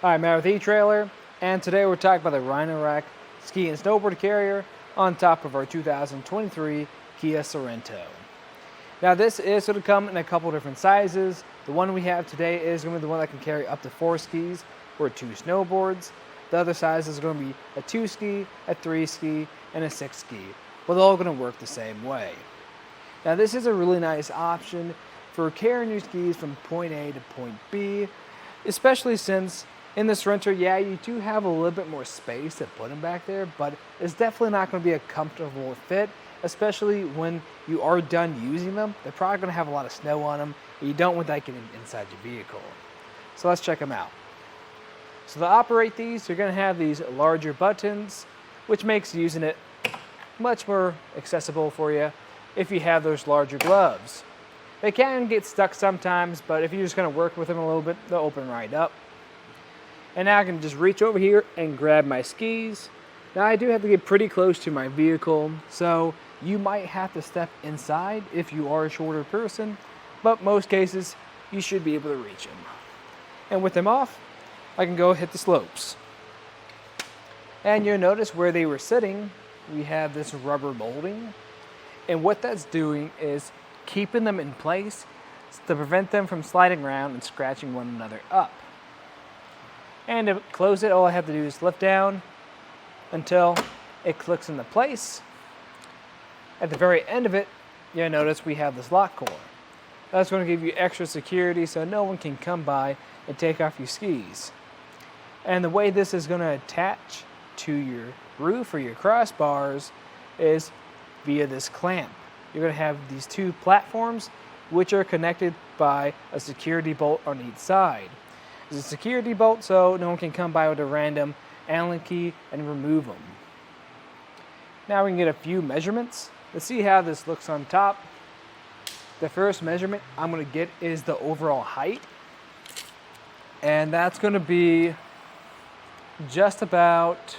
Hi, I'm Matt with eTrailer, and today we're talking about the Rhino-Rack Ski and Snowboard Carrier on top of our 2023 Kia Sorento. Now this is going to come in a couple different sizes. The one we have today is going to be the one that can carry up to 4 skis or 2 snowboards. The other size is going to be a 2 ski, a 3 ski, and a 6 ski, but they're all going to work the same way. Now this is a really nice option for carrying your skis from point A to point B, especially since in this Sorento, yeah, you do have a little bit more space to put them back there, but it's definitely not going to be a comfortable fit, especially when you are done using them. They're probably going to have a lot of snow on them, and you don't want that getting inside your vehicle. So let's check them out. So to operate these, you're going to have these larger buttons, which makes using it much more accessible for you if you have those larger gloves. They can get stuck sometimes, but if you're just going to work with them a little bit, they'll open right up. And now I can just reach over here and grab my skis. Now I do have to get pretty close to my vehicle, so you might have to step inside if you are a shorter person, but most cases you should be able to reach them. And with them off, I can go hit the slopes. And you'll notice where they were sitting, we have this rubber molding. And what that's doing is keeping them in place to prevent them from sliding around and scratching one another up. And to close it, all I have to do is lift down until it clicks into place. At the very end of it, you'll notice we have this lock core. That's going to give you extra security so no one can come by and take off your skis. And the way this is going to attach to your roof or your crossbars is via this clamp. You're going to have these 2 platforms which are connected by a security bolt on each side. There's a security bolt so no one can come by with a random Allen key and remove them. Now we can get a few measurements. Let's see how this looks on top. The first measurement I'm going to get is the overall height. And that's going to be just about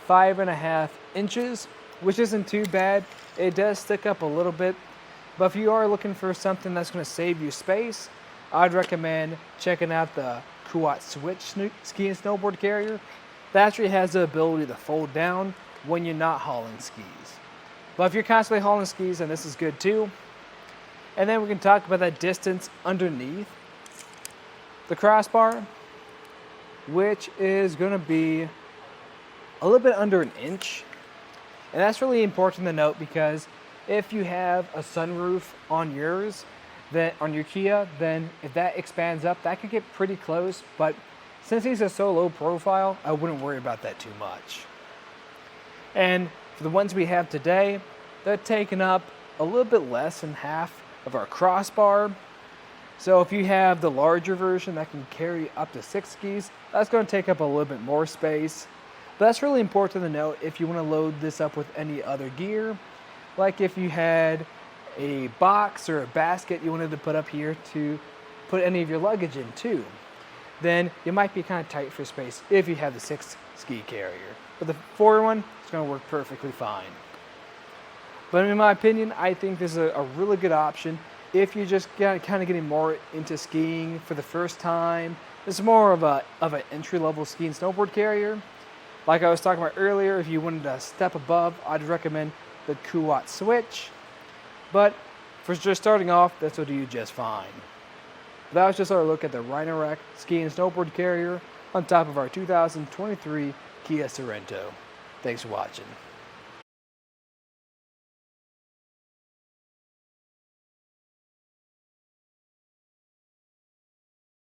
5.5 inches, which isn't too bad. It does stick up a little bit, but if you are looking for something that's going to save you space, I'd recommend checking out the Kia Sorento Ski and Snowboard Carrier. That actually has the ability to fold down when you're not hauling skis. But if you're constantly hauling skis, then this is good too. And then we can talk about that distance underneath the crossbar, which is going to be a little bit under 1 inch. And that's really important to note because if you have a sunroof on yours, then on your Kia, then if that expands up, that could get pretty close. But since these are so low profile, I wouldn't worry about that too much. And for the ones we have today, they're taking up a little bit less than half of our crossbar. So if you have the larger version that can carry up to 6 skis, that's going to take up a little bit more space. But that's really important to note if you want to load this up with any other gear, like if you had a box or a basket you wanted to put up here to put any of your luggage in too, then you might be kind of tight for space if you have the 6 ski carrier. But the 4 one is going to work perfectly fine. But in my opinion, I think this is a really good option if you're just kind of getting more into skiing for the first time. This is more of an entry-level ski and snowboard carrier. Like I was talking about earlier, if you wanted to step above, I'd recommend the Kia Switch. But for just starting off, this will do you just fine. That was just our look at the Rhino-Rack Ski and Snowboard Carrier on top of our 2023 Kia Sorento. Thanks for watching.